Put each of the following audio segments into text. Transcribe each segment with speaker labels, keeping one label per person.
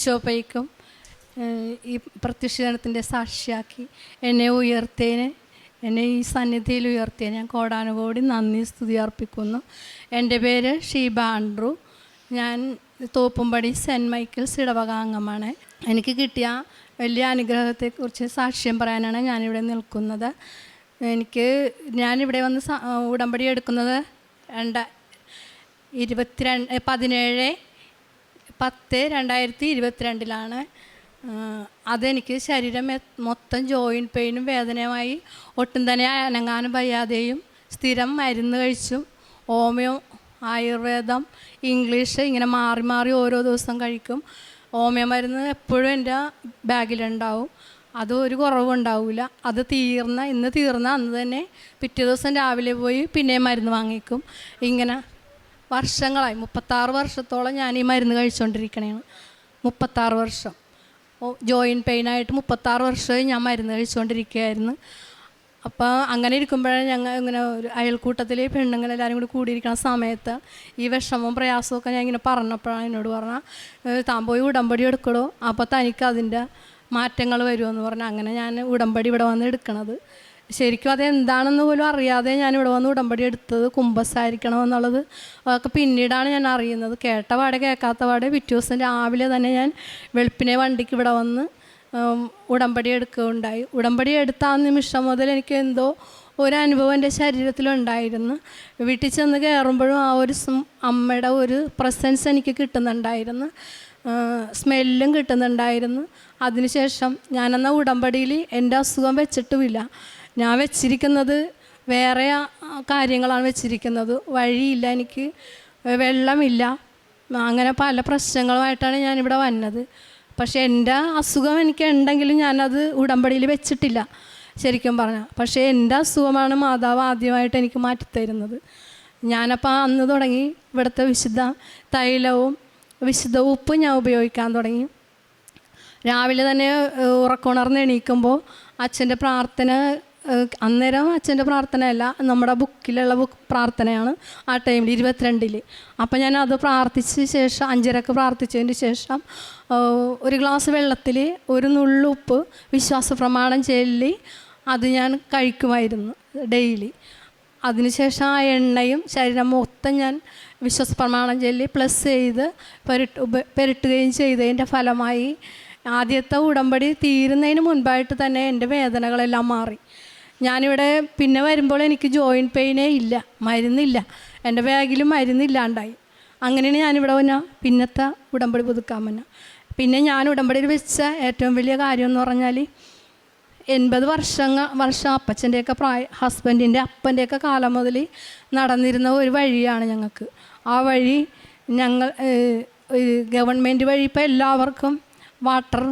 Speaker 1: ഈശോപ്പയ്ക്കും ഈ പ്രത്യക്ഷീകരണത്തിൻ്റെ സാക്ഷിയാക്കി എന്നെ ഉയർത്തേന്, എന്നെ ഈ സന്നിധിയിൽ ഉയർത്തിയ ഞാൻ കോടാനുകോടി നന്ദി സ്തുതി അർപ്പിക്കുന്നു. എൻ്റെ പേര് ഷീബ ആൻഡ്രൂ. ഞാൻ തോപ്പുംപടി സെൻറ്റ് മൈക്കിൾസ് ഇടവക അംഗമാണ്. എനിക്ക് കിട്ടിയ വലിയ അനുഗ്രഹത്തെക്കുറിച്ച് സാക്ഷ്യം പറയാനാണ് ഞാനിവിടെ നിൽക്കുന്നത്. ഞാനിവിടെ വന്ന് ഉടമ്പടി എടുക്കുന്നത് 17/10/2022 അതെനിക്ക് ശരീരം മൊത്തം ജോയിൻറ്റ് പെയിനും വേദനയുമായി ഒട്ടും തന്നെ അനങ്ങാനും വയ്യാതെയും സ്ഥിരം മരുന്ന് കഴിച്ചും ഹോമിയോ, ആയുർവേദം, ഇംഗ്ലീഷ് ഇങ്ങനെ മാറി മാറി ഓരോ ദിവസം കഴിക്കും. ഹോമിയോ മരുന്ന് എപ്പോഴും എൻ്റെ ബാഗിലുണ്ടാവും. അത് ഒരു കുറവുണ്ടാവില്ല. അത് ഇന്ന് തീർന്ന അന്ന് തന്നെ പിറ്റേ ദിവസം രാവിലെ പോയി പിന്നെയും മരുന്ന് വാങ്ങിക്കും. ഇങ്ങനെ വർഷങ്ങളായി 36 വർഷത്തോളം ഞാൻ ഈ മരുന്ന് കഴിച്ചുകൊണ്ടിരിക്കണേണ്. 36 വർഷം ജോയിൻറ്റ് പെയിനായിട്ട് 36 വർഷമായി ഞാൻ മരുന്ന് കഴിച്ചുകൊണ്ടിരിക്കുകയായിരുന്നു. അപ്പോൾ അങ്ങനെ ഇരിക്കുമ്പോഴാണ് ഞങ്ങൾ ഇങ്ങനെ ഒരു അയൽക്കൂട്ടത്തിൽ പെണ്ണുങ്ങളെല്ലാവരും കൂടി കൂടിയിരിക്കുന്ന സമയത്ത് ഈ വിഷമവും പ്രയാസമൊക്കെ ഞാൻ ഇങ്ങനെ പറഞ്ഞപ്പോഴാണ് എന്നോട് പറഞ്ഞാൽ താൻ പോയി ഉടമ്പടി എടുക്കണോ, അപ്പോൾ തനിക്ക് അതിൻ്റെ മാറ്റങ്ങൾ വരുമെന്ന് പറഞ്ഞാൽ അങ്ങനെ ഞാൻ ഉടമ്പടി ഇവിടെ വന്ന് എടുക്കണത്. ശരിക്കും അതെന്താണെന്ന് പോലും അറിയാതെ ഞാൻ ഇവിടെ വന്ന് ഉടമ്പടി എടുത്തത് കുമ്പസാരിക്കണമെന്നുള്ളത് അതൊക്കെ പിന്നീടാണ് ഞാൻ അറിയുന്നത്. കേട്ട പാടെ കേൾക്കാത്ത പാടെ പിറ്റേ ദിവസം രാവിലെ തന്നെ ഞാൻ വെളുപ്പിനെ വണ്ടിക്ക് ഇവിടെ വന്ന് ഉടമ്പടി എടുക്കുകയുണ്ടായി. ഉടമ്പടി എടുത്ത ആ നിമിഷം മുതൽ എനിക്ക് എന്തോ ഒരനുഭവം എൻ്റെ ശരീരത്തിലുണ്ടായിരുന്നു. വീട്ടിൽ ചെന്ന് കയറുമ്പോഴും ആ ഒരു അമ്മയുടെ ഒരു പ്രസൻസ് എനിക്ക് കിട്ടുന്നുണ്ടായിരുന്നു, സ്മെല്ലും കിട്ടുന്നുണ്ടായിരുന്നു. അതിനുശേഷം ഞാനെന്ന ഉടമ്പടിയിൽ എൻ്റെ അസുഖം വെച്ചിട്ടുമില്ല. ഞാൻ വെച്ചിരിക്കുന്നത് വേറെ കാര്യങ്ങളാണ് വെച്ചിരിക്കുന്നത്. വഴിയില്ല, എനിക്ക് വെള്ളമില്ല, അങ്ങനെ പല പ്രശ്നങ്ങളുമായിട്ടാണ് ഞാനിവിടെ വന്നത്. പക്ഷേ എൻ്റെ അസുഖം എനിക്ക് ഉണ്ടെങ്കിലും ഞാനത് ഉടമ്പടിയിൽ വെച്ചിട്ടില്ല ശരിക്കും പറഞ്ഞാൽ. പക്ഷേ എൻ്റെ അസുഖമാണ് മാതാവ് ആദ്യമായിട്ട് എനിക്ക് മാറ്റിത്തരുന്നത്. ഞാനപ്പോൾ അന്ന് തുടങ്ങി ഇവിടുത്തെ വിശുദ്ധ തൈലവും വിശുദ്ധ ഉപ്പും ഞാൻ ഉപയോഗിക്കാൻ തുടങ്ങി. രാവിലെ തന്നെ ഉറക്കമുണർന്ന് എണീക്കുമ്പോൾ അച്ഛൻ്റെ പ്രാർത്ഥന, അന്നേരം അച്ഛൻ്റെ പ്രാർത്ഥനയല്ല, നമ്മുടെ ബുക്കിലുള്ള പ്രാർത്ഥനയാണ് ആ ടൈമിൽ 22. അപ്പോൾ ഞാൻ അത് പ്രാർത്ഥിച്ച ശേഷം 5:30 പ്രാർത്ഥിച്ചതിന് ശേഷം ഒരു ഗ്ലാസ് വെള്ളത്തിൽ ഒരു നുള്ളുപ്പ് വിശ്വാസ പ്രമാണം ചൊല്ലി അത് ഞാൻ കഴിക്കുമായിരുന്നു ഡെയിലി. അതിനുശേഷം ആ എണ്ണയും ശരീരം മൊത്തം ഞാൻ വിശ്വാസ പ്രമാണം ചൊല്ലി പ്ലസ് ചെയ്ത് പെരട്ടുകയും ചെയ്തതിൻ്റെ ഫലമായി ആദ്യത്തെ ഉടമ്പടി തീരുന്നതിന് മുൻപായിട്ട് തന്നെ എൻ്റെ വേദനകളെല്ലാം മാറി. ഞാനിവിടെ പിന്നെ വരുമ്പോൾ എനിക്ക് ജോയിൻറ്റ് പെയിനേ ഇല്ല, മരുന്നില്ല, എൻ്റെ ബാഗിലും മരുന്നില്ലാണ്ടായി. അങ്ങനെയാണ് ഞാനിവിടെ വന്നാൽ പിന്നത്തെ ഉടമ്പടി പുതുക്കാൻ വന്ന. പിന്നെ ഞാൻ ഉടമ്പടിയിൽ വെച്ച ഏറ്റവും വലിയ കാര്യം എന്ന് പറഞ്ഞാൽ 80 വർഷം അപ്പച്ചൻ്റെയൊക്കെ ഹസ്ബൻഡിൻ്റെ അപ്പൻ്റെയൊക്കെ കാലം മുതൽ നടന്നിരുന്ന ഒരു വഴിയാണ് ഞങ്ങൾക്ക്. ആ വഴി ഞങ്ങൾ ഗവൺമെൻറ് വഴി ഇപ്പോൾ എല്ലാവർക്കും വാട്ടർ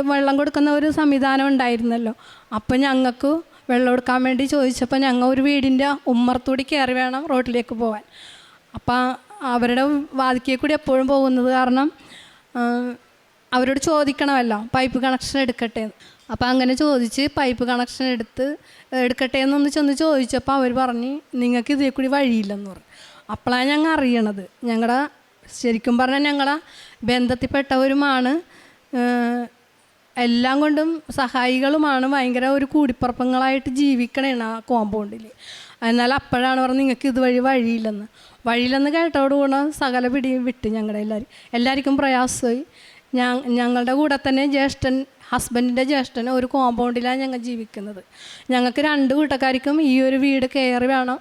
Speaker 1: വെള്ളം കൊടുക്കുന്ന ഒരു സംവിധാനം ഉണ്ടായിരുന്നല്ലോ. അപ്പോൾ ഞങ്ങൾക്ക് വെള്ളം എടുക്കാൻ വേണ്ടി ചോദിച്ചപ്പോൾ ഞങ്ങൾ ഒരു വീടിൻ്റെ ഉമ്മറത്തൂടി കയറി വേണം റോഡിലേക്ക് പോകാൻ. അപ്പം അവരുടെ വാതിക്കൽ കൂടി എപ്പോഴും പോകുന്നത് കാരണം അവരോട് ചോദിക്കണമല്ലോ പൈപ്പ് കണക്ഷൻ എടുക്കട്ടെ. അപ്പോൾ അങ്ങനെ ചോദിച്ച് പൈപ്പ് കണക്ഷൻ എടുക്കട്ടെ എന്നൊന്ന് ചെന്ന് ചോദിച്ചപ്പോൾ അവർ പറഞ്ഞ് നിങ്ങൾക്ക് ഇതേ കൂടി വഴിയില്ലെന്ന് പറഞ്ഞു. അപ്പോഴാണ് ഞങ്ങൾ അറിയണത്. ശരിക്കും പറഞ്ഞാൽ ഞങ്ങളെ ബന്ധത്തിൽപ്പെട്ടവരുമാണ്, എല്ലാം കൊണ്ടും സഹായികളുമാണ്, ഭയങ്കര ഒരു കൂടിപ്പറപ്പങ്ങളായിട്ട് ജീവിക്കണേണ് ആ കോമ്പൗണ്ടിൽ. എന്നാൽ അപ്പോഴാണ് പറഞ്ഞത് നിങ്ങൾക്ക് ഇതുവഴി വഴിയില്ലെന്ന് കേട്ടോടുകൂടെ സകല പിടിയും വിട്ട് എല്ലാവർക്കും പ്രയാസമായി. ഞങ്ങളുടെ കൂടെ തന്നെ ഹസ്ബൻഡിൻ്റെ ജ്യേഷ്ഠന് ഒരു കോമ്പൗണ്ടിലാണ് ഞങ്ങൾ ജീവിക്കുന്നത്. ഞങ്ങൾക്ക് 2 കൂട്ടക്കാർക്കും ഈ ഒരു വീട് കയറി വേണം,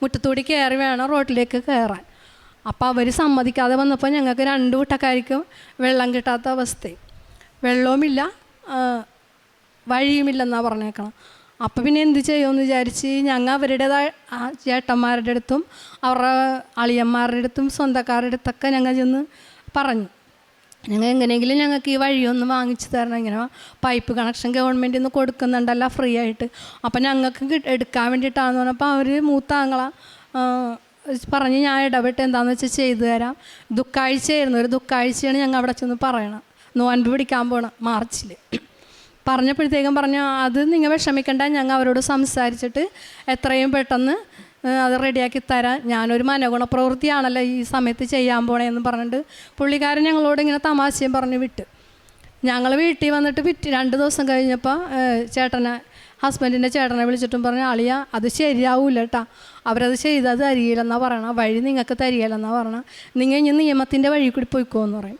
Speaker 1: മുറ്റത്തൂടി കയറി വേണം റോഡിലേക്ക് കയറാൻ. അപ്പോൾ അവർ സമ്മതിക്കാതെ വന്നപ്പോൾ ഞങ്ങൾക്ക് 2 കൂട്ടക്കാർക്കും വെള്ളം കിട്ടാത്ത അവസ്ഥയും, വെള്ളവുമില്ല വഴിയുമില്ലെന്നാണ് പറഞ്ഞേക്കണം. അപ്പോൾ പിന്നെ എന്ത് ചെയ്യുമെന്ന് വിചാരിച്ച് ഞങ്ങൾ അവരുടേതായ ചേട്ടന്മാരുടെ അടുത്തും അവരുടെ അളിയന്മാരുടെ അടുത്തും സ്വന്തക്കാരുടെ അടുത്തൊക്കെ ഞങ്ങൾ ചെന്ന് പറഞ്ഞു, ഞങ്ങൾ എങ്ങനെയെങ്കിലും ഞങ്ങൾക്ക് ഈ വഴിയൊന്ന് വാങ്ങിച്ചു തരണം, ഇങ്ങനെ പൈപ്പ് കണക്ഷൻ ഗവൺമെൻറ്റിൽ നിന്ന് കൊടുക്കുന്നുണ്ടല്ലോ ഫ്രീ ആയിട്ട്. അപ്പോൾ ഞങ്ങൾക്ക് എടുക്കാൻ വേണ്ടിയിട്ടാണെന്ന് പറഞ്ഞപ്പോൾ അവർ മൂത്താങ്ങളെ പറഞ്ഞ് ഞാൻ ഇടപെട്ട് എന്താണെന്ന് വെച്ചാൽ ചെയ്തു തരാം. ദുഃഖാഴ്ചയായിരുന്നു, ഒരു ദുഃഖാഴ്ചയാണ് ഞങ്ങൾ അവിടെ ചെന്ന് പറയണം, നോൻപ് പിടിക്കാൻ പോകണം മാർച്ചിൽ. പറഞ്ഞപ്പോഴത്തേക്കും പറഞ്ഞു അത് നിങ്ങൾ വിഷമിക്കണ്ട, ഞങ്ങൾ അവരോട് സംസാരിച്ചിട്ട് എത്രയും പെട്ടെന്ന് അത് റെഡിയാക്കി തരാൻ, ഞാനൊരു മനോഗുണപ്രവൃത്തിയാണല്ലോ ഈ സമയത്ത് ചെയ്യാൻ പോണേന്ന് പറഞ്ഞിട്ട് പുള്ളിക്കാരൻ ഞങ്ങളോട് ഇങ്ങനെ തമാശയും പറഞ്ഞ് വിട്ട്. ഞങ്ങൾ വീട്ടിൽ വന്നിട്ട് 2 ദിവസം കഴിഞ്ഞപ്പോൾ ഹസ്ബൻഡിൻ്റെ ചേട്ടനെ വിളിച്ചിട്ടും പറഞ്ഞു, അളിയ അത് ശരിയാവില്ല കേട്ടാ, അവരത് ചെയ്തത് തരികയില്ലെന്നാണ് പറയണം, വഴി നിങ്ങൾക്ക് തരികയില്ലെന്നാണ് പറയണം, നിങ്ങൾ ഇനി നിയമത്തിൻ്റെ വഴി കൂടി പോയിക്കോന്ന് പറയും.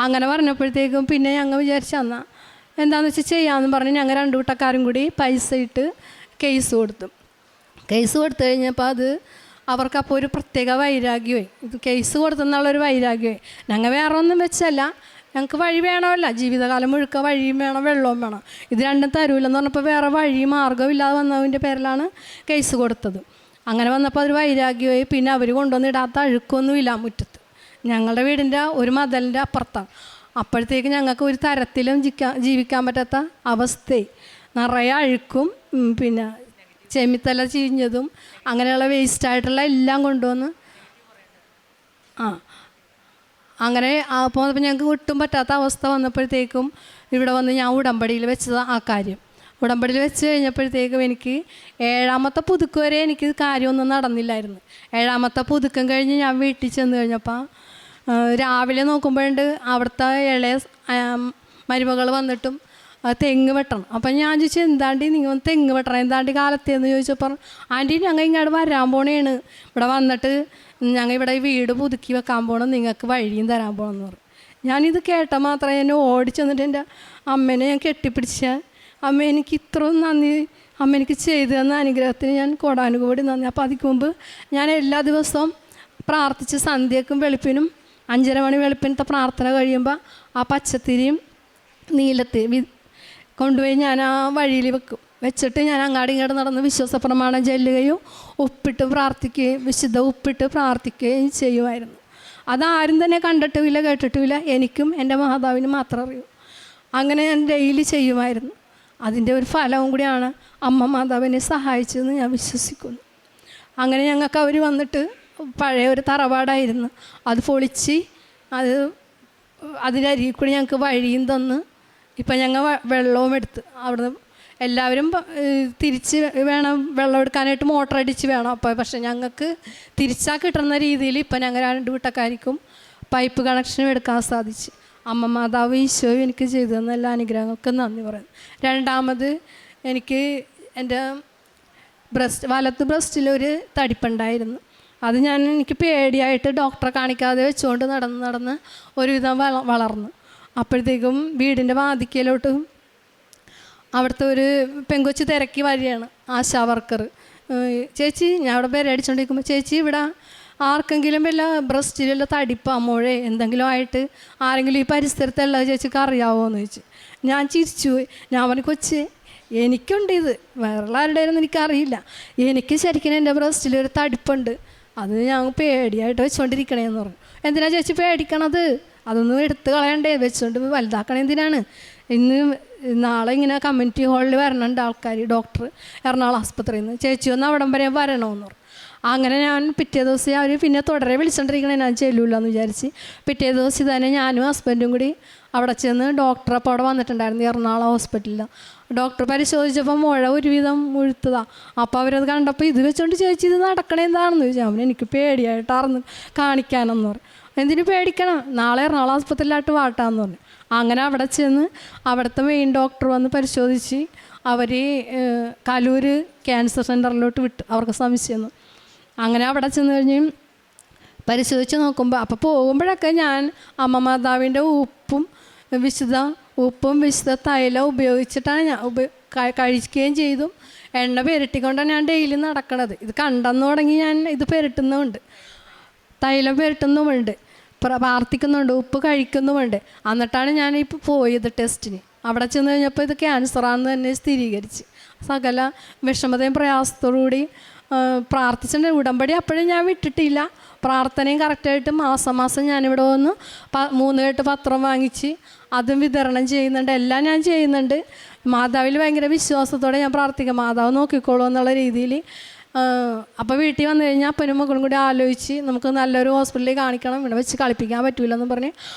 Speaker 1: അങ്ങനെ പറഞ്ഞപ്പോഴത്തേക്കും പിന്നെ ഞങ്ങൾ വിചാരിച്ചു എന്നാൽ എന്താണെന്ന് വെച്ചാൽ ചെയ്യാമെന്ന് പറഞ്ഞ് ഞങ്ങൾ 2 കൂട്ടക്കാരും കൂടി പൈസ ഇട്ട് കേസ് കൊടുത്തു. കേസ് കൊടുത്തു കഴിഞ്ഞപ്പോൾ അത് അവർക്കപ്പോൾ ഒരു പ്രത്യേക വൈരാഗ്യമായി, ഇത് കേസ് കൊടുത്തെന്നുള്ളൊരു വൈരാഗ്യമായി. ഞങ്ങൾ വേറെ ഒന്നും വെച്ചല്ല, ഞങ്ങൾക്ക് വഴി വേണമല്ല, ജീവിതകാലം മുഴുക്ക വഴിയും വേണം വെള്ളവും വേണം, ഇത് രണ്ടും തരൂലെന്ന് പറഞ്ഞപ്പോൾ വേറെ വഴി മാർഗ്ഗമില്ലാതെ വന്നതിൻ്റെ പേരിലാണ് കേസ് കൊടുത്തത്. അങ്ങനെ വന്നപ്പോൾ അതൊരു വൈരാഗ്യമായി. പിന്നെ അവർ കൊണ്ടുവന്നിടാത്ത അഴുക്കൊന്നുമില്ല മുറ്റത്ത്, ഞങ്ങളുടെ വീടിൻ്റെ ഒരു മതിലിൻ്റെ അപ്പുറത്താണ്. അപ്പോഴത്തേക്ക് ഞങ്ങൾക്ക് ഒരു തരത്തിലും ജീവിക്കാൻ പറ്റാത്ത അവസ്ഥയായി. നിറയെ അഴുക്കും പിന്നെ ചെമ്മിത്തല ചീഞ്ഞതും അങ്ങനെയുള്ള വേസ്റ്റായിട്ടുള്ള എല്ലാം കൊണ്ടുവന്ന് അങ്ങനെ അപ്പോൾ ഞങ്ങൾക്ക് ഒട്ടും പറ്റാത്ത അവസ്ഥ വന്നപ്പോഴത്തേക്കും ഇവിടെ വന്ന് ഞാൻ ഉടമ്പടിയിൽ വെച്ചത് ആ കാര്യം. ഉടമ്പടിയിൽ വെച്ച് കഴിഞ്ഞപ്പോഴത്തേക്കും എനിക്ക് 7ാമത്തെ പുതുക്ക് വരെ എനിക്ക് കാര്യമൊന്നും നടന്നില്ലായിരുന്നു. 7ാമത്തെ പുതുക്കം കഴിഞ്ഞ് ഞാൻ വീട്ടിൽ ചെന്ന് കഴിഞ്ഞപ്പോൾ രാവിലെ നോക്കുമ്പോഴുണ്ട് അവിടുത്തെ ഇളയ മരുമകൾ വന്നിട്ടും തെങ്ങ് വെട്ടണം. അപ്പം ഞാൻ ചോദിച്ചു, എന്താണ്ടി നിങ്ങൾ തെങ്ങ് വെട്ടണം, എന്താണ്ടി കാലത്തേന്ന് ചോദിച്ചപ്പോൾ, ആൻറ്റി ഞങ്ങൾ ഇങ്ങോട്ട് വരാൻ പോണേണ്, ഇവിടെ വന്നിട്ട് ഞങ്ങൾ ഇവിടെ വീട് പുതുക്കി വെക്കാൻ പോകണം, നിങ്ങൾക്ക് വഴിയും തരാൻ പോകണമെന്ന് പറഞ്ഞു. ഞാനിത് കേട്ട മാത്രമേ എന്നെ ഓടിച്ചു വന്നിട്ട് എൻ്റെ അമ്മേനെ ഞാൻ കെട്ടിപ്പിടിച്ച, അമ്മ എനിക്ക് ഇത്രയും നന്ദി, അമ്മ എനിക്ക് ചെയ്തു തന്ന അനുഗ്രഹത്തിന് ഞാൻ കോടാനുകോടി നന്ദി. അപ്പോൾ അതിക്ക് മുമ്പ് ഞാൻ എല്ലാ ദിവസവും പ്രാർത്ഥിച്ച് സന്ധ്യക്കും വെളുപ്പിനും 5:30 മണി വെളുപ്പിനത്തെ പ്രാർത്ഥന കഴിയുമ്പോൾ ആ പച്ചത്തിരിയും നീലത്തി കൊണ്ടുപോയി ഞാൻ ആ വഴിയിൽ വെക്കും. വെച്ചിട്ട് ഞാൻ അങ്ങാടി ഇങ്ങോട്ട് നടന്ന് വിശ്വാസപ്രമാണം ചെല്ലുകയും ഉപ്പിട്ട് പ്രാർത്ഥിക്കുകയും വിശുദ്ധ ഉപ്പിട്ട് പ്രാർത്ഥിക്കുകയും ചെയ്യുമായിരുന്നു. അതാരും തന്നെ കണ്ടിട്ടുമില്ല കേട്ടിട്ടുമില്ല, എനിക്കും എൻ്റെ മാതാവിനും മാത്രം അറിയൂ. അങ്ങനെ ഞാൻ ഡെയിലി ചെയ്യുമായിരുന്നു. അതിൻ്റെ ഒരു ഫലവും കൂടിയാണ് അമ്മ മാതാവിനെ സഹായിച്ചതെന്ന് ഞാൻ വിശ്വസിക്കുന്നു. അങ്ങനെ ഞങ്ങൾക്ക് അവർ വന്നിട്ട് പഴയ ഒരു തറവാടായിരുന്നു, അത് പൊളിച്ച് അതിൻ്റെ അരികിൽ കൂടി ഞങ്ങൾക്ക് വഴിയും തന്ന് ഇപ്പം ഞങ്ങൾ വെള്ളവും എടുത്ത് അവിടെ എല്ലാവരും തിരിച്ച് വേണം വെള്ളം എടുക്കാനായിട്ട് മോട്ടർ അടിച്ച് വേണം. അപ്പോൾ പക്ഷേ ഞങ്ങൾക്ക് തിരിച്ചാൽ കിട്ടുന്ന രീതിയിൽ ഇപ്പം ഞങ്ങൾ 2 വീട്ടക്കാർക്കും പൈപ്പ് കണക്ഷനും എടുക്കാൻ സാധിച്ചു. അമ്മ മാതാവ് ഈശോയും എനിക്ക് ചെയ്തു തന്ന എല്ലാ അനുഗ്രഹങ്ങൾക്കും നന്ദി പറയുന്നു. 2ാമത് എനിക്ക് എൻ്റെ വലത്ത് ബ്രസ്റ്റിലൊരു തടിപ്പുണ്ടായിരുന്നു. അത് എനിക്ക് പേടിയായിട്ട് ഡോക്ടറെ കാണിക്കാതെ വെച്ചുകൊണ്ട് നടന്ന് ഒരുവിധം വളർന്നു. അപ്പോഴത്തേക്കും വീടിൻ്റെ വാതിക്കലോട്ട് അവിടുത്തെ ഒരു പെങ്കൊച്ച് തിരക്കി വരികയാണ് ആശാ വർക്കർ. ചേച്ചി, ഞാൻ അവിടെ പേര് അടിച്ചുകൊണ്ടിരിക്കുമ്പോൾ, ചേച്ചി ഇവിടെ ആർക്കെങ്കിലും വല്ല ബ്രസ്റ്റിലുള്ള തടിപ്പോ മുഴ എന്തെങ്കിലും ആയിട്ട് ആരെങ്കിലും ഈ പരിസരത്തുള്ള ചേച്ചിക്ക് അറിയാവോ എന്ന് ചോദിച്ചു. ഞാൻ ചിരിച്ചു പോയി. ഞാൻ പറഞ്ഞു, കൊച്ചേ എനിക്കുണ്ട് ഇത്, വേറെ ആരുടെയൊന്നും എനിക്കറിയില്ല, എനിക്ക് ശരിക്കും എൻ്റെ ബ്രസ്റ്റിലൊരു തടിപ്പുണ്ട്, അത് ഞാൻ പേടിയായിട്ട് വെച്ചുകൊണ്ടിരിക്കണേന്ന് പറഞ്ഞു. എന്തിനാ ചേച്ചി പേടിക്കണത്, അതൊന്നും എടുത്ത് കളയണ്ടേ, വെച്ചുകൊണ്ട് വലുതാക്കണേ എന്തിനാണ്, നാളെ ഇങ്ങനെ കമ്മ്യൂണിറ്റി ഹാളിൽ വരണുണ്ട് ആൾക്കാർ, ഡോക്ടർ എറണാകുളം ആസ്പത്രിയിൽ നിന്ന്, ചേച്ചി ഒന്ന് അവിടം വരെ വരണമെന്ന് പറഞ്ഞു. അങ്ങനെ ഞാൻ പിറ്റേ ദിവസം അവർ പിന്നെ തുടരെ വിളിച്ചുകൊണ്ടിരിക്കണേ, ഞാൻ ചെല്ലൂല്ല എന്ന് വിചാരിച്ച് പിറ്റേ ദിവസം തന്നെ ഞാനും ഹസ്ബൻഡും കൂടി അവിടെ ചെന്ന് ഡോക്ടർ അപ്പോൾ അവിടെ വന്നിട്ടുണ്ടായിരുന്നു എറണാകുളം ഹോസ്പിറ്റലിൽ. ഡോക്ടർ പരിശോധിച്ചപ്പോൾ മുഴ ഒരുവിധം മുഴുത്തതാണ്. അപ്പോൾ അവരത് കണ്ടപ്പോൾ ഇത് വെച്ചുകൊണ്ട് ചേച്ചി ഇത് നടക്കണേ എന്താണെന്ന് ചോദിച്ചാൽ അവൻ എനിക്ക് പേടിയായിട്ടാർന്ന് കാണിക്കാനെന്ന് പറഞ്ഞു. എന്തിനു പേടിക്കണം, നാളെ എറണാകുളം ആസ്പത്രിയിലായിട്ട് വാട്ടാന്ന് പറഞ്ഞു. അങ്ങനെ അവിടെ ചെന്ന് അവിടുത്തെ മെയിൻ ഡോക്ടർ വന്ന് പരിശോധിച്ച് അവർ കലൂർ ക്യാൻസർ സെൻ്ററിലോട്ട് വിട്ടു, അവർക്ക് സംശയം. അങ്ങനെ അവിടെ ചെന്ന് കഴിഞ്ഞ് പരിശോധിച്ച് നോക്കുമ്പോൾ അപ്പോൾ പോകുമ്പോഴൊക്കെ ഞാൻ അമ്മ മാതാവിൻ്റെ ഉപ്പും വിശുദ്ധ തൈലം ഉപയോഗിച്ചിട്ടാണ് ഞാൻ കഴിക്കുകയും ചെയ്തു. എണ്ണ പെരട്ടിക്കൊണ്ടാണ് ഞാൻ ഡെയിലി നടക്കണത്. ഇത് കണ്ടെന്ന് തുടങ്ങി ഞാൻ ഇത് പെരട്ടുന്നുമുണ്ട്, തൈലം പെരട്ടുന്നുമുണ്ട്, പ്രാർത്ഥിക്കുന്നുണ്ട്, ഉപ്പ് കഴിക്കുന്നുമുണ്ട്. എന്നിട്ടാണ് ഞാനിപ്പോൾ പോയത് ടെസ്റ്റിന്. അവിടെ ചെന്ന് കഴിഞ്ഞപ്പോൾ ഇത് ക്യാൻസറാണെന്ന് തന്നെ സ്ഥിരീകരിച്ച് സകല വിഷമതയും പ്രയാസത്തോടുകൂടി പ്രാർത്ഥിച്ചിട്ടുണ്ട്. ഉടമ്പടി അപ്പോഴും ഞാൻ വിട്ടിട്ടില്ല, പ്രാർത്ഥനയും കറക്റ്റായിട്ട് മാസം ഞാനിവിടെ വന്ന് 3 കെട്ട് പത്രം വാങ്ങിച്ച് അതും വിതരണം ചെയ്യുന്നുണ്ട്, എല്ലാം ഞാൻ ചെയ്യുന്നുണ്ട്. മാതാവിൽ ഭയങ്കര വിശ്വാസത്തോടെ ഞാൻ പ്രാർത്ഥിക്കാം, മാതാവ് നോക്കിക്കോളൂ എന്നുള്ള രീതിയിൽ. അപ്പോൾ വീട്ടിൽ വന്നു കഴിഞ്ഞാൽ അപ്പനും മക്കളും കൂടി ആലോചിച്ച് നമുക്ക് നല്ലൊരു ഹോസ്പിറ്റലിൽ കാണിക്കണം, ഇവിടെ വെച്ച് കളിപ്പിക്കാൻ പറ്റില്ലെന്ന് പറഞ്ഞ്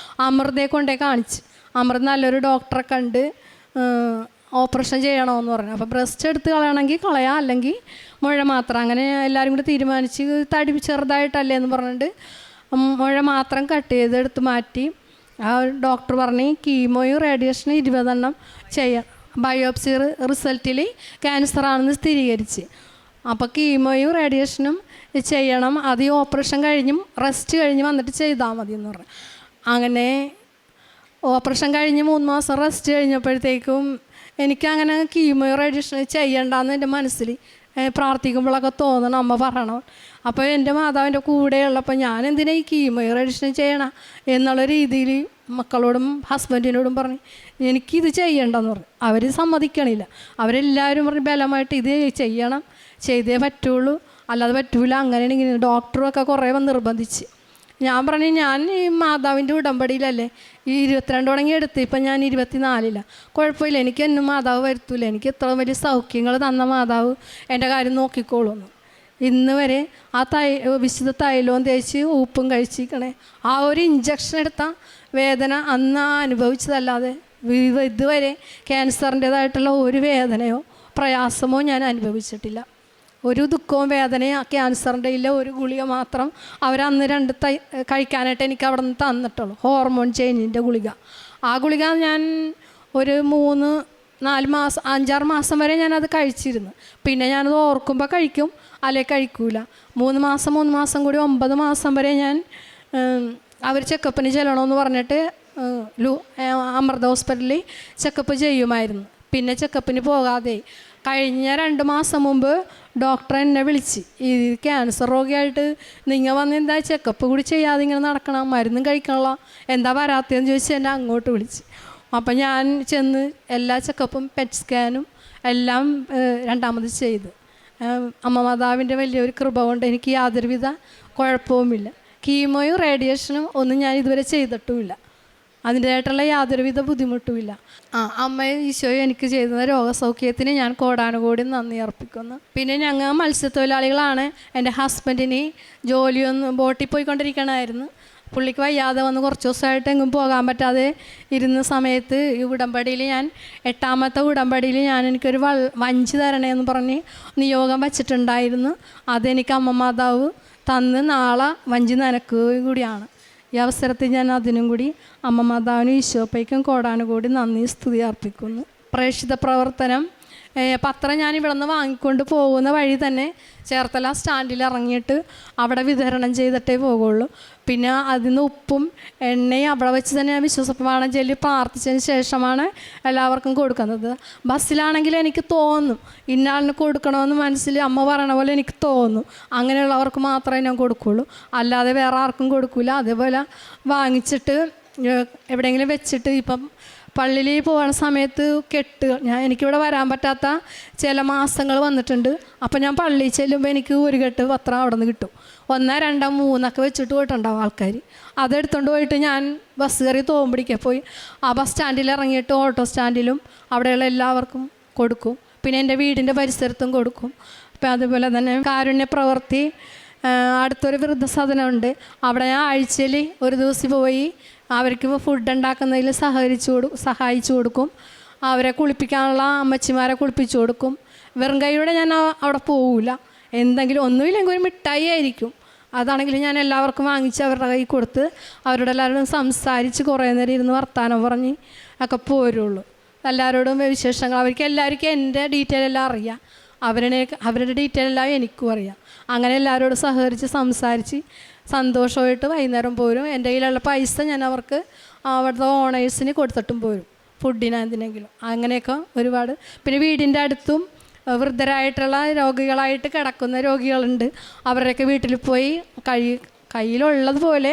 Speaker 1: അമൃതയെ കൊണ്ടേ കാണിച്ച്. അമൃത നല്ലൊരു ഡോക്ടറെ കണ്ട് ഓപ്പറേഷൻ ചെയ്യണമെന്ന് പറഞ്ഞു. അപ്പോൾ ബ്രസ്റ്റ് എടുത്ത് കളയണമെങ്കിൽ കളയാം, അല്ലെങ്കിൽ മുഴ മാത്രം. അങ്ങനെ എല്ലാവരും കൂടി തീരുമാനിച്ച് തടി ചെറുതായിട്ടല്ലേ എന്ന് പറഞ്ഞിട്ട് മുഴ മാത്രം കട്ട് ചെയ്ത് എടുത്ത് മാറ്റി. ആ ഡോക്ടർ പറഞ്ഞ് കീമോയും റേഡിയേഷനും 20 എണ്ണം ചെയ്യാം. ബയോപ്സി റിസൾട്ടിൽ ക്യാൻസറാണെന്ന് സ്ഥിരീകരിച്ച്. അപ്പോൾ കീമോയും റേഡിയേഷനും ചെയ്യണം, അത് ഈ ഓപ്പറേഷൻ കഴിഞ്ഞും റെസ്റ്റ് കഴിഞ്ഞ് വന്നിട്ട് ചെയ്താൽ മതി എന്ന് പറഞ്ഞു. അങ്ങനെ ഓപ്പറേഷൻ കഴിഞ്ഞ് 3 മാസം റെസ്റ്റ് കഴിഞ്ഞപ്പോഴത്തേക്കും എനിക്കങ്ങനെ കീമോ റേഡിയേഷൻ ചെയ്യണ്ടെന്ന് എൻ്റെ മനസ്സിൽ പ്രാർത്ഥിക്കുമ്പോഴൊക്കെ തോന്നണം, അമ്മ പറയണം. അപ്പോൾ എൻ്റെ മാതാവിൻ്റെ കൂടെയുള്ളപ്പോൾ ഞാൻ എന്തിനാ ഈ കീമോ റേഡിയേഷൻ ചെയ്യണം എന്നുള്ള രീതിയിൽ മക്കളോടും ഹസ്ബൻഡിനോടും പറഞ്ഞ് എനിക്കിത് ചെയ്യണ്ടെന്ന് പറഞ്ഞു. അവർ സമ്മതിക്കണില്ല. അവരെല്ലാവരും പറഞ്ഞ് ബലമായിട്ട് ഇത് ചെയ്യണം, ചെയ്തേ പറ്റുള്ളൂ, അല്ലാതെ പറ്റൂല, അങ്ങനെയാണ് ഇങ്ങനെ. ഡോക്ടറൊക്കെ കുറേ നിർബന്ധിച്ച്. ഞാൻ പറഞ്ഞു ഞാൻ ഈ മാതാവിൻ്റെ ഉടമ്പടിയിലല്ലേ ഈ 22 തുടങ്ങി എടുത്ത്, ഇപ്പം ഞാൻ 24. കുഴപ്പമില്ല, എനിക്ക് എന്നും മാതാവ് വരുത്തൂല, എനിക്ക് ഇത്ര വലിയ സൗഖ്യങ്ങൾ തന്ന മാതാവ് എൻ്റെ കാര്യം നോക്കിക്കോളൂന്ന്. ഇന്ന് വരെ ആ വിശുദ്ധ തൈലവും തേച്ച് ഉപ്പും കഴിച്ചിരിക്കണേ. ആ ഒരു ഇഞ്ചക്ഷൻ എടുത്ത വേദന അന്ന് അനുഭവിച്ചതല്ലാതെ ഇതുവരെ ക്യാൻസറിൻ്റേതായിട്ടുള്ള ഒരു വേദനയോ പ്രയാസമോ ഞാൻ അനുഭവിച്ചിട്ടില്ല. ഒരു ദുഃഖവും വേദനയും ക്യാൻസറിൻ്റെ ഇല്ല. ഒരു ഗുളിക മാത്രം അവരന്ന് 2 കഴിക്കാനായിട്ട് എനിക്ക് അവിടെ നിന്ന് തന്നിട്ടുള്ളൂ, ഹോർമോൺ ചേഞ്ചിൻ്റെ ഗുളിക. ആ ഗുളിക ഞാൻ ഒരു 3-4 മാസം 5-6 മാസം വരെ ഞാനത് കഴിച്ചിരുന്നു. പിന്നെ ഞാനത് ഓർക്കുമ്പോൾ കഴിക്കും, അല്ലെങ്കിൽ കഴിക്കൂല. 3 മാസം കൂടി 9 മാസം വരെ ഞാൻ അവർ ചെക്കപ്പിന് ചെല്ലണമെന്ന് പറഞ്ഞിട്ട് അമൃത ഹോസ്പിറ്റലിൽ ചെക്കപ്പ് ചെയ്യുമായിരുന്നു. പിന്നെ ചെക്കപ്പിന് പോകാതെ കഴിഞ്ഞ 2 മാസം മുമ്പ് ഡോക്ടർ എന്നെ വിളിച്ച്, ഈ ക്യാൻസർ രോഗിയായിട്ട് നിങ്ങൾ വന്ന് എന്താ ചെക്കപ്പ് കൂടി ചെയ്യാതെ ഇങ്ങനെ നടക്കണം, മരുന്നും കഴിക്കണല്ലോ, എന്താ വരാത്തതെന്ന് ചോദിച്ച് എന്നെ അങ്ങോട്ട് വിളിച്ച്. അപ്പം ഞാൻ ചെന്ന് എല്ലാ ചെക്കപ്പും പെറ്റ് സ്കാനും എല്ലാം 2ാമത് ചെയ്ത്. അമ്മ മാതാവിൻ്റെ വലിയൊരു കൃപ കൊണ്ട് എനിക്ക് യാതൊരുവിധ കുഴപ്പവുമില്ല. കീമോയും റേഡിയേഷനും ഒന്നും ഞാൻ ഇതുവരെ ചെയ്തിട്ടുമില്ല, അതിൻ്റെതായിട്ടുള്ള യാതൊരുവിധ ബുദ്ധിമുട്ടുമില്ല. അമ്മയും ഈശോയും എനിക്ക് ചെയ്യുന്ന രോഗസൗഖ്യത്തിന് ഞാൻ കോടാനുകോടി നന്ദി അർപ്പിക്കുന്നു. പിന്നെ ഞങ്ങൾ മത്സ്യത്തൊഴിലാളികളാണ്. എൻ്റെ ഹസ്ബൻഡിന് ബോട്ടിൽ പോയിക്കൊണ്ടിരിക്കണമായിരുന്നു. പുള്ളിക്ക് വയ്യാതെ വന്ന് കുറച്ച് ദിവസമായിട്ട് എങ്ങും പോകാൻ പറ്റാതെ ഇരുന്ന സമയത്ത് ഈ ഉടമ്പടിയിൽ ഞാൻ 8ാമത്തെ ഉടമ്പടിയിൽ എനിക്കൊരു വഞ്ചി തരണേന്ന് പറഞ്ഞ് നിയോഗം വച്ചിട്ടുണ്ടായിരുന്നു. അതെനിക്ക് അമ്മ മാതാവ് തന്ന് നാളെ വഞ്ചി നനക്കുകയും കൂടിയാണ്. ഈ അവസരത്തിൽ ഞാൻ അതിനും കൂടി അമ്മ മാതാവിനും ഈശോപ്പയ്ക്കും കോടാനുകൂടി നന്ദി സ്തുതി അർപ്പിക്കുന്നു. പ്രേക്ഷിത പ്രവർത്തനം പത്രം ഞാൻ ഇവിടെ നിന്ന് വാങ്ങിക്കൊണ്ട് പോകുന്ന വഴി തന്നെ ചേർത്തല സ്റ്റാൻഡിൽ ഇറങ്ങിയിട്ട് അവിടെ വിതരണം ചെയ്തിട്ടേ പോകുള്ളൂ. പിന്നെ അതിന് ഉപ്പും എണ്ണയും അവിടെ വെച്ച് തന്നെ ഞാൻ വിശ്വാസപ്രമാണം ചൊല്ലി പ്രാർത്ഥിച്ചതിന് ശേഷമാണ് എല്ലാവർക്കും കൊടുക്കുന്നത്. ബസ്സിലാണെങ്കിൽ എനിക്ക് തോന്നും ഇന്നാളിന് കൊടുക്കണമെന്ന് മനസ്സിൽ അമ്മ പറയണ പോലെ എനിക്ക് തോന്നും. അങ്ങനെയുള്ളവർക്ക് മാത്രമേ ഞാൻ കൊടുക്കുള്ളൂ, അല്ലാതെ വേറെ ആർക്കും കൊടുക്കില്ല. അതേപോലെ വാങ്ങിച്ചിട്ട് എവിടെയെങ്കിലും വെച്ചിട്ട് ഇപ്പം പള്ളിയിൽ പോകുന്ന സമയത്ത് എനിക്കിവിടെ വരാൻ പറ്റാത്ത ചില മാസങ്ങൾ വന്നിട്ടുണ്ട്. അപ്പം ഞാൻ പള്ളിയിൽ ചെല്ലുമ്പോൾ എനിക്ക് ഒരു കെട്ട് പത്രം അവിടെ നിന്ന് കിട്ടും. 1, 2, 3 വെച്ചിട്ട് പോയിട്ടുണ്ടാവും ആൾക്കാർ. അതെടുത്തുകൊണ്ട് പോയിട്ട് ഞാൻ ബസ് കയറി തോമ്പടിക്കാൻ പോയി ആ ബസ് സ്റ്റാൻഡിൽ ഇറങ്ങിയിട്ട് ഓട്ടോ സ്റ്റാൻഡിലും അവിടെയുള്ള എല്ലാവർക്കും കൊടുക്കും. പിന്നെ എൻ്റെ വീടിൻ്റെ പരിസരത്തും കൊടുക്കും. അപ്പം അതുപോലെ തന്നെ കാരുണ്യ പ്രവൃത്തി അടുത്തൊരു വൃദ്ധസദനമുണ്ട്. അവിടെ ഞാൻ ആഴ്ചയിൽ ഒരു ദിവസം പോയി അവർക്ക് ഫുഡ് ഉണ്ടാക്കുന്നതിൽ സഹായിച്ചു കൊടുക്കും. അവരെ കുളിപ്പിക്കാനുള്ള അമ്മച്ചിമാരെ കുളിപ്പിച്ചു കൊടുക്കും. വെറും കൈയോടെ ഞാൻ അവിടെ പോവില്ല. എന്തെങ്കിലും ഒന്നുമില്ലെങ്കിൽ ഒരു മിഠായി ആയിരിക്കും, അതാണെങ്കിൽ ഞാൻ എല്ലാവർക്കും വാങ്ങിച്ച് അവരുടെ കൈ കൊടുത്ത് അവരോട് എല്ലാവരോടും സംസാരിച്ച് കുറേ നേരം ഇരുന്ന് വർത്താനം പറഞ്ഞ് ഒക്കെ പോരുള്ളൂ. എല്ലാവരോടും വിശേഷങ്ങൾ എല്ലാവർക്കും എൻ്റെ ഡീറ്റെയിൽ എല്ലാം അറിയാം, അവരുടെ ഡീറ്റെയിൽ എല്ലാം എനിക്കും അറിയാം. അങ്ങനെ എല്ലാവരോടും സഹകരിച്ച് സംസാരിച്ച് സന്തോഷമായിട്ട് വൈകുന്നേരം പോരും. എൻ്റെ കയ്യിലുള്ള പൈസ ഞാൻ അവർക്ക് അവിടുത്തെ ഓണേഴ്സിന് കൊടുത്തിട്ടും പോരും, ഫുഡിന് എന്തിനെങ്കിലും. അങ്ങനെയൊക്കെ ഒരുപാട്. പിന്നെ വീടിൻ്റെ അടുത്തും വൃദ്ധരായിട്ടുള്ള രോഗികളായിട്ട് കിടക്കുന്ന രോഗികളുണ്ട്. അവരുടെയൊക്കെ വീട്ടിൽ പോയി കയ്യിലുള്ളതുപോലെ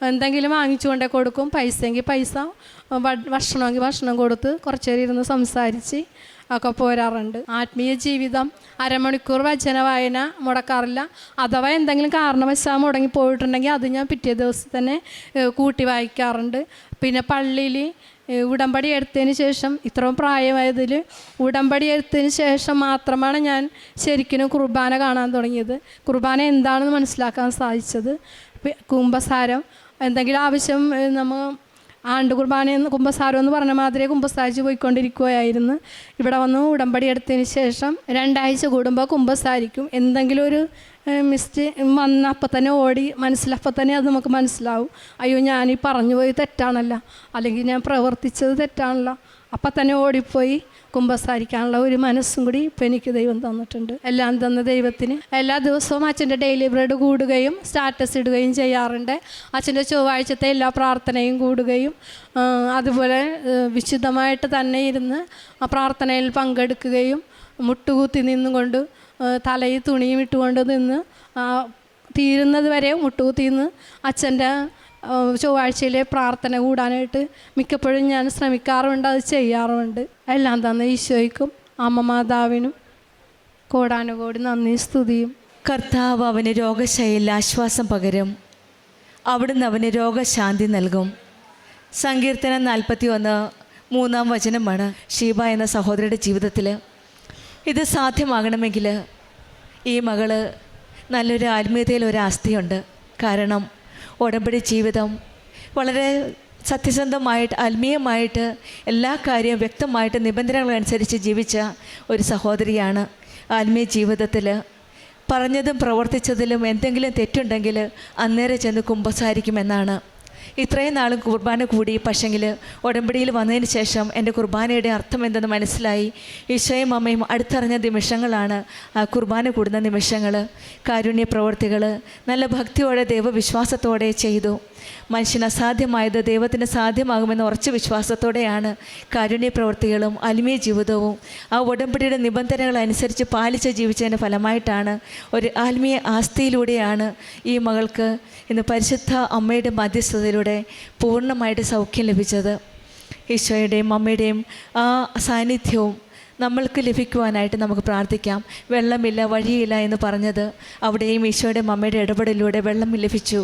Speaker 1: എന്തെങ്കിലും വാങ്ങിച്ചു കൊണ്ടേ കൊടുക്കും. പൈസയെങ്കിൽ പൈസ, ഭക്ഷണമെങ്കിൽ ഭക്ഷണം കൊടുത്ത് കുറച്ച് നേരം ഇരുന്ന് സംസാരിച്ച് ഒക്കെ പോരാറുണ്ട്. ആത്മീയ ജീവിതം 1/2 മണിക്കൂർ വചന വായന മുടക്കാറില്ല. അഥവാ എന്തെങ്കിലും കാരണവശാൽ മുടങ്ങി പോയിട്ടുണ്ടെങ്കിൽ അത് ഞാൻ പിറ്റേ ദിവസം തന്നെ കൂട്ടി വായിക്കാറുണ്ട്. പിന്നെ പള്ളിയിൽ ഉടമ്പടി എടുത്തതിന് ശേഷം, ഇത്രയും പ്രായമായതിൽ ഉടമ്പടി എടുത്തതിന് ശേഷം മാത്രമാണ് ഞാൻ ശരിക്കും കുർബാന കാണാൻ തുടങ്ങിയത്. കുർബാന എന്താണെന്ന് മനസ്സിലാക്കാൻ സാധിച്ചത്. കുമ്പസാരം എന്തെങ്കിലും ആവശ്യം ആണ്ട് കുർബാനയെന്ന് കുമ്പസാരം എന്ന് പറഞ്ഞ മാതിരി കുമ്പസാരിച്ച് പോയിക്കൊണ്ടിരിക്കുകയായിരുന്നു. ഇവിടെ വന്ന് ഉടമ്പടി എടുത്തതിന് ശേഷം 2 ആഴ്ച കൂടുമ്പോൾ കുമ്പസാരിക്കും. എന്തെങ്കിലും ഒരു വന്ന അപ്പം തന്നെ ഓടി അപ്പം തന്നെ അത് നമുക്ക് മനസ്സിലാവും, അയ്യോ ഞാനീ പറഞ്ഞു പോയി തെറ്റാണല്ലോ, അല്ലെങ്കിൽ ഞാൻ പ്രവർത്തിച്ചത് തെറ്റാണല്ലോ. അപ്പം തന്നെ ഓടിപ്പോയി കുമ്പസാരിക്കാനുള്ള ഒരു മനസ്സും കൂടി ഇപ്പം എനിക്ക് ദൈവം തന്നിട്ടുണ്ട്. എല്ലാം തന്ന ദൈവത്തിന് എല്ലാ ദിവസവും അച്ഛൻ്റെ ഡെയിലി ബ്രെഡ് കൂടുകയും സ്റ്റാറ്റസ് ഇടുകയും ചെയ്യാറുണ്ട്. അച്ഛൻ്റെ ചൊവ്വാഴ്ചത്തെ എല്ലാ പ്രാർത്ഥനയും കൂടുകയും അതുപോലെ വിശുദ്ധമായിട്ട് തന്നെ ഇരുന്ന് ആ പ്രാർത്ഥനയിൽ പങ്കെടുക്കുകയും മുട്ടുകുത്തി നിന്നുകൊണ്ട് തലയിൽ തുണിയും ഇട്ടുകൊണ്ട് നിന്ന് തീരുന്നത് വരെ മുട്ടുകുത്തി നിന്ന് അച്ഛൻ്റെ ചൊവ്വാഴ്ചയിലെ പ്രാർത്ഥന കൂടാനായിട്ട് മിക്കപ്പോഴും ഞാൻ ശ്രമിക്കാറുണ്ട്, അത് ചെയ്യാറുമുണ്ട്. എല്ലാം തന്ന ഈശോയ്ക്കും അമ്മ മാതാവിനും കോടാനുകോടി നന്ദി സ്തുതിയും.
Speaker 2: കർത്താവ് അവന് രോഗശൈലിയിൽ ആശ്വാസം പകരും, അവിടുന്ന് അവന് രോഗശാന്തി നൽകും. സങ്കീർത്തനം 41:3 വചനമാണ് ഷീബ എന്ന സഹോദരിയുടെ ജീവിതത്തിൽ. ഇത് സാധ്യമാകണമെങ്കിൽ ഈ മകള് നല്ലൊരു ആത്മീയതയിൽ ഒരു ആസ്തിയുണ്ട്. കാരണം ഉടമ്പടി ജീവിതം വളരെ സത്യസന്ധമായിട്ട് ആത്മീയമായിട്ട് എല്ലാ കാര്യവും വ്യക്തമായിട്ട് നിബന്ധനകളനുസരിച്ച് ജീവിച്ച ഒരു സഹോദരിയാണ്. ആത്മീയ ജീവിതത്തിൽ പറഞ്ഞതും പ്രവർത്തിച്ചതിലും എന്തെങ്കിലും തെറ്റുണ്ടെങ്കിൽ അന്നേരം ചെന്ന് കുമ്പസാരിക്കുമെന്നാണ്. ഇത്രയും നാളും കുർബാന കൂടി, പക്ഷെങ്കിൽ ഉടമ്പടിയിൽ വന്നതിന് ശേഷം എൻ്റെ കുർബാനയുടെ അർത്ഥം എന്തെന്ന് മനസ്സിലായി. ഈശോയും അമ്മയും അടുത്തറിഞ്ഞ നിമിഷങ്ങളാണ് ആ കുർബാന കൂടുന്ന നിമിഷങ്ങൾ. കാരുണ്യ പ്രവർത്തികൾ നല്ല ഭക്തിയോടെ ദൈവവിശ്വാസത്തോടെ ചെയ്തു. മനുഷ്യന് അസാധ്യമായത് ദൈവത്തിന് സാധ്യമാകുമെന്ന ഉറച്ച വിശ്വാസത്തോടെയാണ് കാരുണ്യ പ്രവൃത്തികളും ആത്മീയ ജീവിതവും ആ ഉടമ്പടിയുടെ നിബന്ധനകൾ അനുസരിച്ച് പാലിച്ച് ജീവിച്ചതിൻ്റെ ഫലമായിട്ടാണ്, ഒരു ആത്മീയ ആസ്തിയിലൂടെയാണ് ഈ മകൾക്ക് ഇന്ന് പരിശുദ്ധ അമ്മയുടെ മധ്യസ്ഥതയിലൂടെ പൂർണ്ണമായിട്ട് സൗഖ്യം ലഭിച്ചത്. ഈശോയുടെയും അമ്മയുടെയും ആ സാന്നിധ്യവും നമ്മൾക്ക് ലഭിക്കുവാനായിട്ട് നമുക്ക് പ്രാർത്ഥിക്കാം. വെള്ളമില്ല വഴിയില്ല എന്ന് പറഞ്ഞത് അവിടെയും ഈശോയുടെ അമ്മയുടെ ഇടപെടലിലൂടെ വെള്ളം ലഭിച്ചു,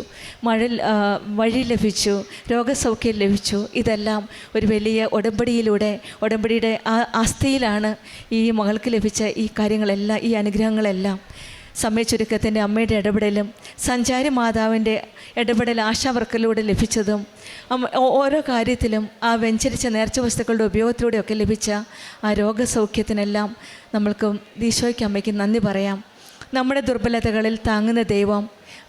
Speaker 2: വഴി ലഭിച്ചു, രോഗസൗഖ്യം ലഭിച്ചു. ഇതെല്ലാം ഒരു വലിയ ഉടമ്പടിയുടെ ആസ്തിയിലാണ് ഈ മകൾക്ക് ലഭിച്ച ഈ കാര്യങ്ങളെല്ലാം, ഈ അനുഗ്രഹങ്ങളെല്ലാം. സമയച്ചുരുക്കത്തിൻ്റെ അമ്മയുടെ ഇടപെടലും സഞ്ചാരി മാതാവിൻ്റെ ഇടപെടൽ ആശാവർക്കലിലൂടെ ലഭിച്ചതും ഓരോ കാര്യത്തിലും ആ വെഞ്ചരിച്ച നേർച്ച വസ്തുക്കളുടെ ഉപയോഗത്തിലൂടെയൊക്കെ ലഭിച്ച ആ രോഗസൗഖ്യത്തിനെല്ലാം നമ്മൾക്ക് ഈശോയ്ക്ക് അമ്മയ്ക്ക് നന്ദി പറയാം. നമ്മുടെ ദുർബലതകളിൽ താങ്ങുന്ന ദൈവം,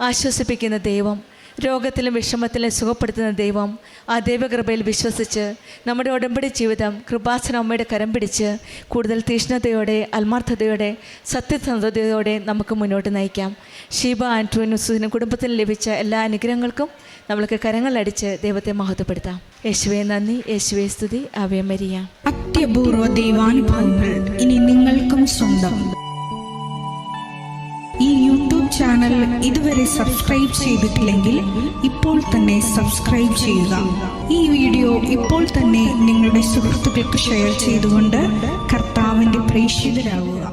Speaker 2: ആശ്വസിപ്പിക്കുന്ന ദൈവം, രോഗത്തിലും വിഷമത്തിലും സുഖപ്പെടുത്തുന്ന ദൈവം, ആ ദൈവകൃപയിൽ വിശ്വസിച്ച് നമ്മുടെ ഉടമ്പടി ജീവിതം കൃപാസന അമ്മയുടെ കരം പിടിച്ച് കൂടുതൽ തീഷ്ണതയോടെ, ആത്മാർത്ഥതയോടെ, സത്യസന്ധതയോടെ നമുക്ക് മുന്നോട്ട് നയിക്കാം. ഷീബ ആൻഡ്രൂനുസിനും കുടുംബത്തിന് ലഭിച്ച എല്ലാ അനുഗ്രഹങ്ങൾക്കും നമ്മൾക്ക് കരങ്ങളടിച്ച് ദൈവത്തെ മഹത്വപ്പെടുത്താം. യേശുവേ നന്ദി, യേശുവേ സ്തുതി, ആവേ മരിയ.
Speaker 3: അത്യപൂർവ ദൈവാനുഭവങ്ങൾ ഇനി നിങ്ങൾക്കും സ്വന്തം. ഈ യൂട്യൂബ് ചാനൽ ഇതുവരെ സബ്സ്ക്രൈബ് ചെയ്തിട്ടില്ലെങ്കിൽ ഇപ്പോൾ തന്നെ സബ്സ്ക്രൈബ് ചെയ്യുക. ഈ വീഡിയോ ഇപ്പോൾ തന്നെ നിങ്ങളുടെ സുഹൃത്തുക്കൾക്ക് ഷെയർ ചെയ്തുകൊണ്ട് കർത്താവിൻ്റെ പ്രേക്ഷിതരാകുക.